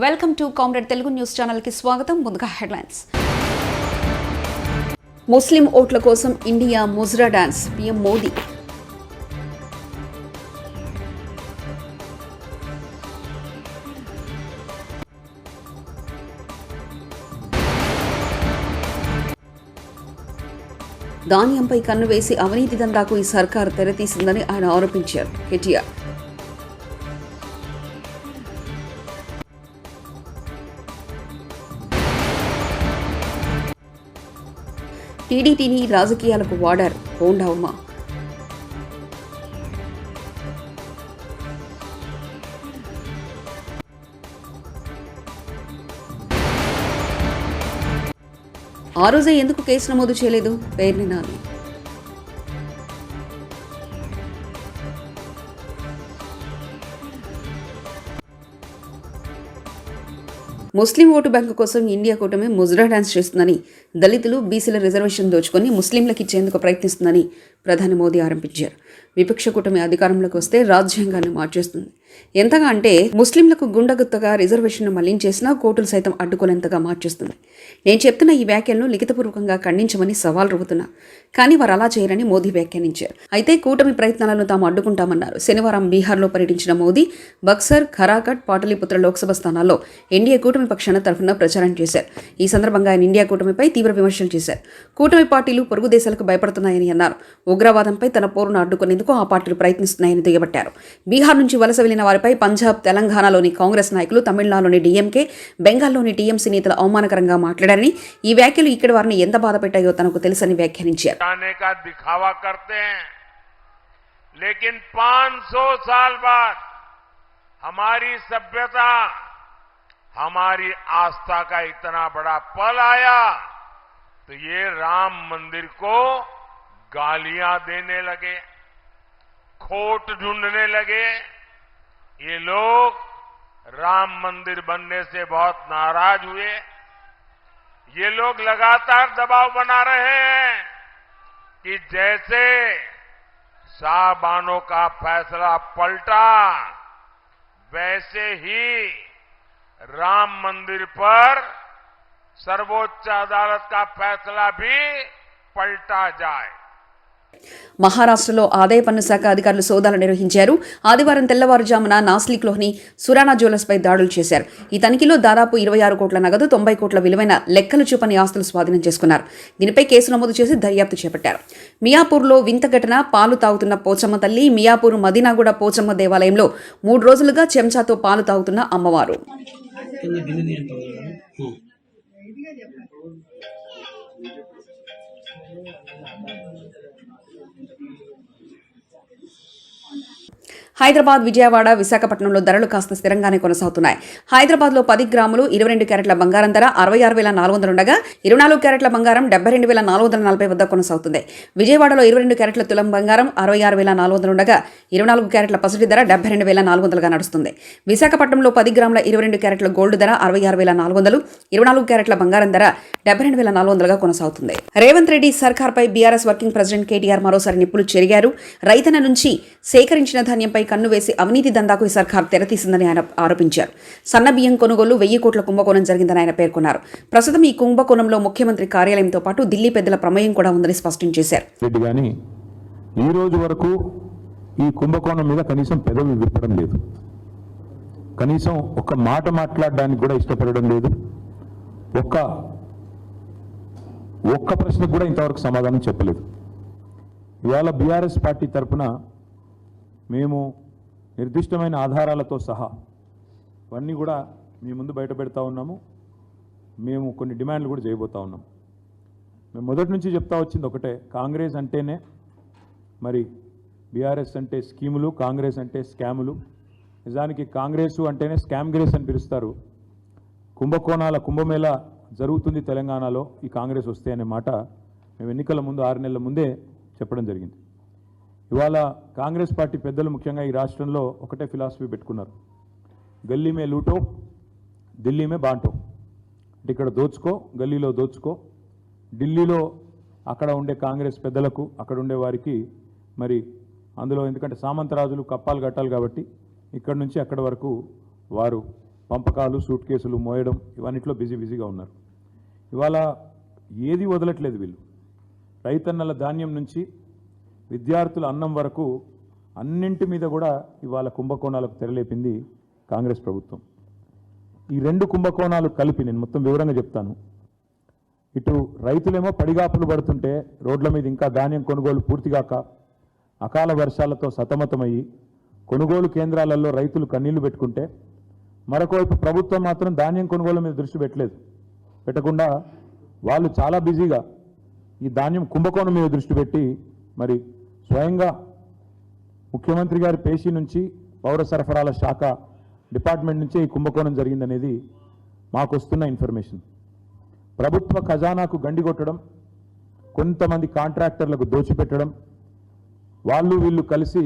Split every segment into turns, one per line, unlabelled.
Welcome to comrade Telugu news channel కి స్వాగతం. ముందుగా హెడ్లైన్స్. ముస్లిం ఓట్ల కోసం India mujra dance, PM Modi. ధాన్యంపై కన్ను వేసి అవినీతి దందాకు ఈ సర్కారు తెరతీసిందని ఆయన ఆరోపించారు. కేటీఆర్. టీడీటీని రాజకీయాలకు వాడారు హోండా ఉమా. ఆ రోజే ఎందుకు కేసు నమోదు చేయలేదు? పేర్ని నాని. ముస్లిం ఓటు బ్యాంకు కోసం ఇండియా కూటమి ముజ్రా డాన్స్ చేస్తుందని, దళితులు బీసీల రిజర్వేషన్ దోచుకొని ముస్లింలకు ఇచ్చేందుకు ప్రయత్నిస్తుందని ప్రధాని మోదీ ఆరోపించారు. విపక్ష కూటమి అధికారంలోకి వస్తే రాజ్యాంగాన్ని మార్చేస్తుంది. ఎంతగా అంటే ముస్లింలకు గుండగుత్తగా రిజర్వేషన్ను మళ్లించేసినా కోర్టులు సైతం అడ్డుకోలేంతగా మార్చేస్తుంది. నేను చెప్తున్న ఈ వ్యాఖ్యలను లిఖితపూర్వకంగా ఖండించమని సవాల్ రుగుతున్నా, కానీ వారు అలా చేయరని మోదీ వ్యాఖ్యానించారు. అయితే కూటమి ప్రయత్నాలను తాము అడ్డుకుంటామన్నారు. శనివారం బీహార్లో పర్యటించిన మోదీ బక్సర్, ఖరాకట్, పాటలీపుత్ర లోక్సభ స్థానాల్లో ఎన్డీఏ కూటమి పక్షాన తరఫున ప్రచారం చేశారు. ఈ సందర్భంగా ఆయన ఇండియా కూటమిపై తీవ్ర విమర్శలు చేశారు. కూటమి పార్టీలు పొరుగు దేశాలకు భయపడుతున్నాయని అన్నారు. ఉగ్రవాదంపై తన పోరును అడ్డుకునేందుకు ఆ పార్టీలు ప్రయత్నిస్తున్నాయని దుయ్యబట్టారు. బీహార్ నుంచి వలస వెళ్లిన వారిపై పంజాబ్, తెలంగాణలోని కాంగ్రెస్ నాయకులు, తమిళనాడులోని డీఎంకే, బెంగాల్లోని టీఎంసీ నేతలు అవమానకరంగా మాట్లాడారని, ఈ వ్యాఖ్యలు ఇక్కడి వారిని ఎంత బాధ పెట్టాయో తనకు తెలుసని వ్యాఖ్యానించారు.
लेकिन 500 साल बाद हमारी सभ्यता, हमारी आस्था का इतना बड़ा पल आया तो ये राम मंदिर को गालियां देने लगे, खोट ढूंढने लगे. ये लोग राम मंदिर बनने से बहुत नाराज हुए. ये लोग लगातार दबाव बना रहे हैं कि जैसे साहबानों का फैसला पलटा, वैसे ही राम मंदिर पर सर्वोच्च अदालत का फैसला भी पलटा जाए.
మహారాష్ట్రలో ఆదాయ పన్ను శాఖ అధికారులు సోదాలు నిర్వహించారు. ఆదివారం తెల్లవారుజామున నాస్లిక్లోని సురానా జ్యువెలర్స్పై దాడులు చేశారు. ఈ తనిఖీలో దాదాపు 26 కోట్ల నగదు, 90 కోట్ల విలువైన లెక్కలు చూపని ఆస్తులు స్వాధీనం చేసుకున్నారు. దీనిపై కేసు నమోదు చేసి దర్యాప్తు చేపట్టారు. మియాపూర్లో వింత ఘటన. పాలు తాగుతున్న పోచమ్మ తల్లి. మియాపూర్ మదీనాగూడ పోచమ్మ దేవాలయంలో 3 రోజులుగా చెంచాతో పాలు తాగుతున్న అమ్మవారు. హైదరాబాద్, విజయవాడ, విశాఖపట్నంలో ధరలు కాస్త స్థిరంగానే కొనసాగుతున్నాయి. హైదరాబాద్లో 10 గ్రాములు 22 క్యారెట్ల బంగారం ధర 66,400 ఉండగా 24 క్యారెట్ల బంగారం 72,440 వద్ద కొనసాగుతుంది. విజయవాడలో 22 క్యారెట్ల తులం బంగారం 66,400 ఉండగా 24 క్యారెట్ల పసిడి ధర 72,400గా నడుస్తుంది. విశాఖపట్నంలో 10 గ్రాముల 22 క్యారెట్ల గోల్డ్ ధర 66,400, 24 క్యారెట్ల బంగారం ధర 72,400గా కొనసాగుతుంది. రేవంత్ రెడ్డి సర్కార్పై బీఆర్ఎస్ వర్కింగ్ ప్రెసిడెంట్ కేటీఆర్ మరోసారి నిప్పులు చెరిగారు. రైతన్న నుంచి సేకరించిన ధాన్యంపై కన్ను వేసి అవినీతి దందాకు ఈ సర్కారు తెరతీసిందని ఆయన ఆరోపించారు. సన్న బియ్యం కొనుగోలు 1000 కోట్ల కుంభకోణం జరిగిందని ఆయన పేర్కొన్నారు. ప్రస్తుతం ఈ కుంభకోణంలో ముఖ్యమంత్రి కార్యాలయంతో పాటు ఢిల్లీ పెద్దల ప్రమేయం కూడా ఉందని స్పష్టం చేశారు.
ఈ రోజు వరకు ఈ కుంభకోణం మీద కనీసం పెదవి విప్పడం లేదు, కనీసం ఒక మాట మాట్లాడడానికి కూడా ఇష్టపడడం లేదు, ఒక్క ప్రశ్నకు కూడా ఇంతవరకు సమాధానం చెప్పలేదు. ఇవాళ బీఆర్ఎస్ పార్టీ తరఫున మేము నిర్దిష్టమైన ఆధారాలతో సహా అవన్నీ కూడా మీ ముందు బయట పెడతా ఉన్నాము. మేము కొన్ని డిమాండ్లు కూడా చేయబోతా ఉన్నాం. మేము మొదటి నుంచి చెప్తా వచ్చింది ఒకటే, కాంగ్రెస్ అంటేనే మరి బీఆర్ఎస్ అంటే స్కీములు, కాంగ్రెస్ అంటే స్కాములు. నిజానికి కాంగ్రెస్ అంటేనే స్కామ్ గ్రేస్ అని పిలుస్తారు. కుంభకోణాల కుంభమేళ జరుగుతుంది తెలంగాణలో ఈ కాంగ్రెస్ వస్తే అనే మాట మేము ఎన్నికల ముందు 6 నెలల ముందే చెప్పడం జరిగింది. ఇవాళ కాంగ్రెస్ పార్టీ పెద్దలు ముఖ్యంగా ఈ రాష్ట్రంలో ఒకటే ఫిలాసఫీ పెట్టుకున్నారు, గల్లీ మే లూటో ఢిల్లీ మే బాంటో. అంటే ఇక్కడ దోచుకో, గల్లీలో దోచుకో, ఢిల్లీలో అక్కడ ఉండే కాంగ్రెస్ పెద్దలకు, అక్కడ ఉండే వారికి మరి అందులో ఎందుకంటే సామంతరాజులు కప్పాలు కట్టాలి కాబట్టి ఇక్కడి నుంచి అక్కడి వరకు వారు పంపకాలు, సూట్ కేసులు మోయడం ఇవన్నిట్లో బిజీగా ఉన్నారు. ఇవాళ ఏది వదలట్లేదు వీళ్ళు. రైతన్నల ధాన్యం నుంచి విద్యార్థుల అన్నం వరకు అన్నింటి మీద కూడా ఇవాళ కుంభకోణాలకు తెరలేపింది కాంగ్రెస్ ప్రభుత్వం. ఈ రెండు కుంభకోణాలు కలిపి నేను మొత్తం వివరంగా చెప్తాను. ఇటు రైతులేమో పడిగాపులు పడుతుంటే రోడ్ల మీద ఇంకా ధాన్యం కొనుగోలు పూర్తిగాక అకాల వర్షాలతో సతమతమయ్యి కొనుగోలు కేంద్రాలలో రైతులు కన్నీళ్లు పెట్టుకుంటే, మరొకవైపు ప్రభుత్వం మాత్రం ధాన్యం కొనుగోలు మీద దృష్టి పెట్టకుండా వాళ్ళు చాలా బిజీగా ఈ ధాన్యం కుంభకోణం మీద దృష్టి పెట్టి మరి స్వయంగా ముఖ్యమంత్రి గారి పేషీ నుంచి పౌర సరఫరాల శాఖ డిపార్ట్మెంట్ నుంచే ఈ కుంభకోణం జరిగిందనేది మాకు వస్తున్న ఇన్ఫర్మేషన్. ప్రభుత్వ ఖజానాకు గండి కొట్టడం, కొంతమంది కాంట్రాక్టర్లకు దోచిపెట్టడం, వాళ్ళు వీళ్ళు కలిసి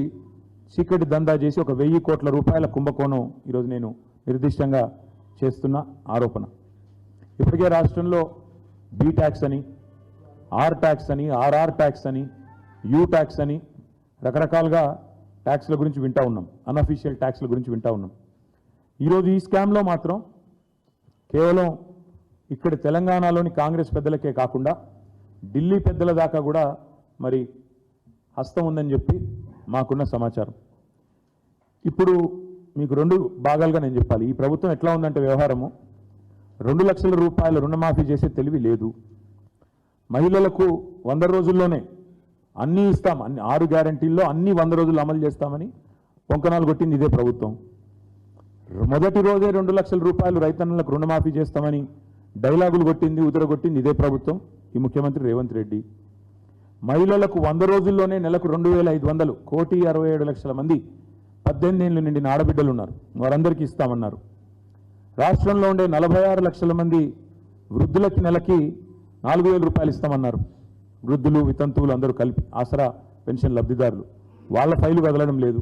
చీకటి దందా చేసి ఒక 1000 కోట్ల రూపాయల కుంభకోణం ఈరోజు నేను నిర్దిష్టంగా చేస్తున్న ఆరోపణ. ఇప్పటికే రాష్ట్రంలో బీ ట్యాక్స్ అని, ఆర్ ట్యాక్స్ అని, ఆర్ఆర్ ట్యాక్స్ అని, యూ ట్యాక్స్ అని రకరకాలుగా ట్యాక్స్ల గురించి వింటూ ఉన్నాం, అన్అఫీషియల్ ట్యాక్స్ల గురించి వింటూ ఉన్నాం. ఈరోజు ఈ స్కామ్లో మాత్రం కేవలం ఇక్కడ తెలంగాణలోని కాంగ్రెస్ పెద్దలకే కాకుండా ఢిల్లీ పెద్దల దాకా కూడా మరి హస్తం ఉందని చెప్పి మాకున్న సమాచారం. ఇప్పుడు మీకు 2 భాగాలుగా నేను చెప్పాలి. ఈ ప్రభుత్వం ఎట్లా ఉందంటే వ్యవహారము, 2 లక్షల రూపాయల రుణమాఫీ చేసే తెలివి లేదు. మహిళలకు 100 రోజుల్లోనే అన్నీ ఇస్తాం, 6 గ్యారంటీల్లో అన్ని 100 రోజులు అమలు చేస్తామని పొంకనాలు కొట్టింది ఇదే ప్రభుత్వం. మొదటి రోజే 2 లక్షల రూపాయలు రైతన్నలకు రుణమాఫీ చేస్తామని డైలాగులు కొట్టింది, ఉదరగొట్టింది ఇదే ప్రభుత్వం, ఈ ముఖ్యమంత్రి రేవంత్ రెడ్డి. మహిళలకు 100 రోజుల్లోనే నెలకు 2500, 1,67,00,000 మంది 18 ఏళ్ళు నిండిన ఆడబిడ్డలు ఉన్నారు, వారందరికీ ఇస్తామన్నారు. రాష్ట్రంలో ఉండే 46 లక్షల మంది వృద్ధులకి నెలకి 4,000 రూపాయలు ఇస్తామన్నారు. వృద్ధులు, వితంతువులు అందరూ కలిపి ఆసరా పెన్షన్ లబ్ధిదారులు, వాళ్ళ ఫైలు కదలడం లేదు.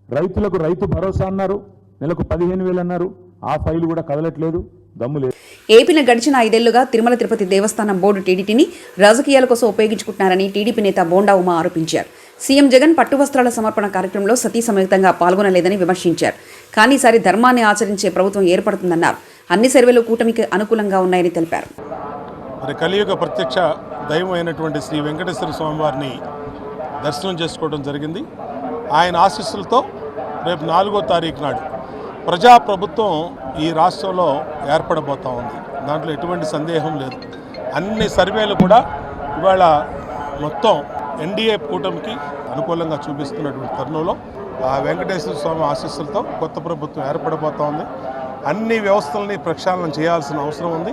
రైతులకు రైతు భరోసా అన్నారు, నెలకు 15,000 అన్నారు, ఆ ఫైలు కూడా కదలట్లేదు, దమ్ము లేదు.
ఏపీని గడిచిన 5 ఏళ్లుగా తిరుమల తిరుపతి దేవస్థానం బోర్డు టీడీటీని రాజకీయాల కోసం ఉపయోగించుకుంటున్నారని టీడీపీ నేత బోండా ఉమా ఆరోపించారు. సీఎం జగన్ పట్టు వస్త్రాల సమర్పణ కార్యక్రమంలో సతీ సమేతంగా పాల్గొనలేదని విమర్శించారు. కానీ ఈసారి ధర్మాన్ని ఆచరించే ప్రభుత్వం ఏర్పడుతుందన్నారు. అన్ని సర్వేలు కూటమికి అనుకూలంగా ఉన్నాయని తెలిపారు.
మరి కలియుగ ప్రత్యక్ష దైవం అయినటువంటి శ్రీ వెంకటేశ్వర స్వామి వారిని దర్శనం చేసుకోవడం జరిగింది. ఆయన ఆశీస్సులతో రేపు 4వ తారీఖు నాడు ప్రజాప్రభుత్వం ఈ రాష్ట్రంలో ఏర్పడబోతూ ఉంది. దాంట్లో ఎటువంటి సందేహం లేదు. అన్ని సర్వేలు కూడా ఇవాళ మొత్తం ఎన్డీఏ కూటమికి అనుకూలంగా చూపిస్తున్నటువంటి తరుణంలో ఆ వెంకటేశ్వర స్వామి ఆశీస్సులతో కొత్త ప్రభుత్వం ఏర్పడబోతూ ఉంది. అన్ని వ్యవస్థలని ప్రక్షాళన చేయాల్సిన అవసరం ఉంది.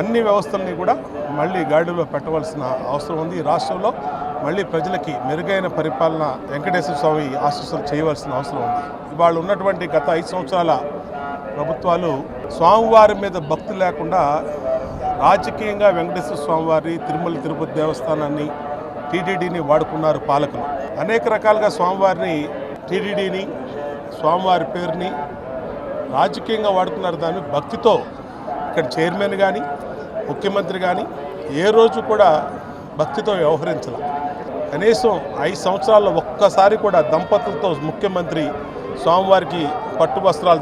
అన్ని వ్యవస్థల్ని కూడా మళ్ళీ గాడిలో పెట్టవలసిన అవసరం ఉంది. ఈ రాష్ట్రంలో మళ్ళీ ప్రజలకి మెరుగైన పరిపాలన వెంకటేశ్వర స్వామి ఆశీస్సులు చేయవలసిన అవసరం ఉంది. ఇవాళ ఉన్నటువంటి గత 5 సంవత్సరాల ప్రభుత్వాలు స్వామివారి మీద భక్తి లేకుండా రాజకీయంగా వెంకటేశ్వర స్వామివారి, తిరుమల తిరుపతి దేవస్థానాన్ని, టీటీడీని వాడుకున్నారు పాలకులు. అనేక రకాలుగా స్వామివారిని, టీటీడీని, స్వామివారి పేరుని రాజకీయంగా వాడుకున్నారు. దాన్ని భక్తితో ఇక్కడ చైర్మన్ కానీ ముఖ్యమంత్రి కానీ ఏ రోజు కూడా భక్తితో వ్యవహరించాల. కనీసం 5 సంవత్సరాల్లో ఒక్కసారి కూడా దంపతులతో ముఖ్యమంత్రి స్వామివారికి పట్టు వస్త్రాలు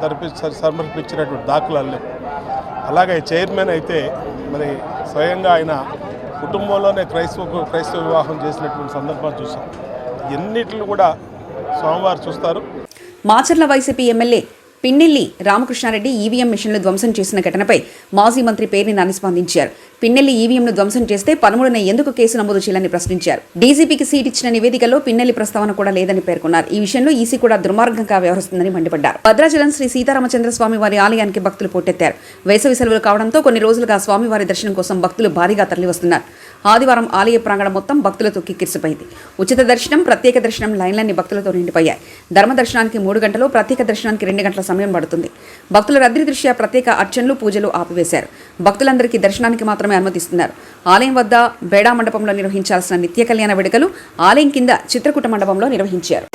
సమర్పించినటువంటి దాఖలాలు లేవు. అలాగే చైర్మన్ అయితే మరి స్వయంగా ఆయన కుటుంబంలోనే క్రైస్తవ వివాహం చేసినటువంటి సందర్భాలు చూసాం. ఎన్నిటిని కూడా స్వామివారు చూస్తారు.
Macherla YCP MLA Pinnelli Ramakrishna Reddy EVM మిషన్లు ధ్వంసం చేసిన ఘటనపై మాజీ మంత్రి పేర్ని నాని స్పందించారు. పిన్నెల్లి ఈవీఎంను ధ్వంసం చేస్తే 13న ఎందుకు కేసు నమోదు చేయాలని ప్రశ్నించారు. డీజీపీకి సీట్ ఇచ్చిన నివేదికలో పిన్నెల్లి ప్రస్తావన కూడా లేదని పేర్కొన్నారు. ఈ విషయంలో ఈసీ కూడా దుర్మార్గంగా వ్యవహరిస్తుందని మండిపడ్డారు. భద్రాచలం శ్రీ సీతారామచంద్ర స్వామి వారి ఆలయానికి భక్తులు పోటెత్తారు. వేసవి సెలవులు కావడంతో కొన్ని రోజులుగా స్వామివారి దర్శనం కోసం భక్తులు భారీగా తరలివస్తున్నారు. ఆదివారం ఆలయ ప్రాంగణం మొత్తం భక్తులతో కిక్కిరిసిపోయింది. ఉచిత దర్శనం, ప్రత్యేక దర్శనం లైన్లన్నీ భక్తులతో నిండిపోయాయి. ధర్మ దర్శనానికి 3 గంటలు, ప్రత్యేక దర్శనానికి 2 గంటల సమయం పడుతుంది. భక్తుల రద్దీ దృష్ట్యా ప్రత్యేక అర్చనలు, పూజలు ఆపివేశారు. భక్తులందరికీ దర్శనానికి మాత్రమే అనుమతిస్తున్నారు. ఆలయం వద్ద బేడా మండపంలో నిర్వహించాల్సిన నిత్య కళ్యాణ వేడుకలు ఆలయం కింద చిత్రకూట మండపంలో నిర్వహించారు.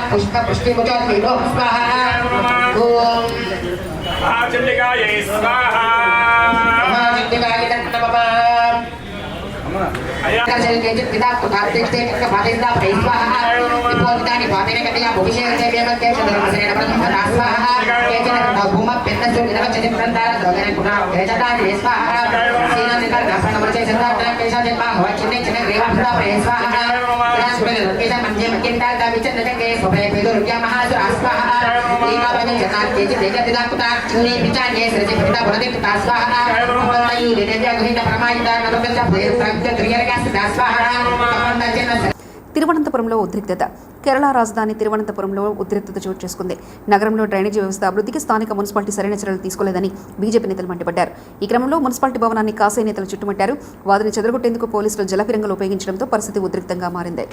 पुष्प पुष्टिमुचो स्वाहा ओम
महाचंडिकायै स्वाहा
महाचंडिकाय तत्तमः कल के पिता को धारते थे के भालेंदा स्वाहा विपोदितानि भातेन कटिया भविष्यते वेमते धर्मसेन ब्रह्म स्वाहा केचन भूम पेन्नसु निरवचनित्रंतार दोगने गुणा केचदानि स्वाहा सीना निकर गफन वर्चे संतान केशा जन्मा हो चिन्ने चिन्ने रेवा फुड़ा स्वाहा राष्ट्रपति केशा मंजे मकिंदा दा विचन के सोभे पेदो रुपया महासुर स्वाहा लीला बने जनात केच देगा दिदा कुता चिन्ने विचार ये सृजे पिता भरते कुता स्वाहा तयु देव्या गहिना प्रमायिता नरकचा भय प्राप्त क्रियरगा स्वाहा कमंदा जन
తిరువనంతపురంలో ఉద్రిక్తత. కేరళ రాజధాని తిరువనంతపురంలో ఉద్రిక్తత చోటు చేసుకుంది. నగరంలో డ్రైనేజీ వ్యవస్థ అభివృద్ధికి స్థానిక మున్సిపాలిటీ సరైన చర్యలు తీసుకోలేదని బీజేపీ నేతలు మండిపడ్డారు. ఈ క్రమంలో మున్సిపాలిటీ భవనాన్ని కాసే నేతలు చుట్టుముట్టారు. వారిని చెదరగొట్టేందుకు పోలీసులు జలఫిరంగులు ఉపయోగించడంతో పరిస్థితి ఉద్రిక్తంగా మారింది.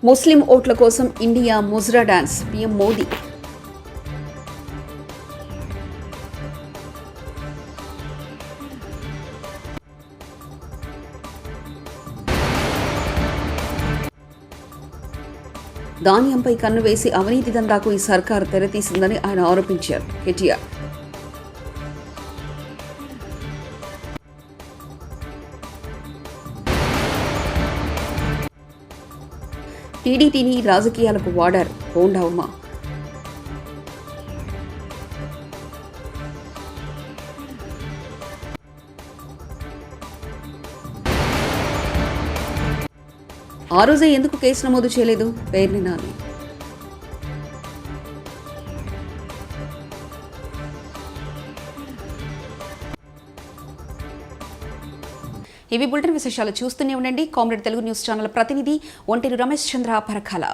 ముస్లిం ఓట్ల కోసం India mujra dance. PM Modi. ధాన్యంపై కన్ను వేసి అవినీతి దందాకు ఈ సర్కారు తెరతీసిందని ఆయన ఆరోపించారు. కేటీఆర్. టీడీటీని రాజకీయాలకు వాడారు. హోండా ఉమా. ఆ రోజే ఎందుకు కేసు నమోదు చేయలేదు? పేర్ని నాని. ఇవి బులెటిన్ విశేషాలు. చూస్తూనే ఉండండి కామ్రేడ్ తెలుగు న్యూస్ ఛానల్ ప్రతినిధి ఒంటేరు రమేష్ చంద్ర పరకాల.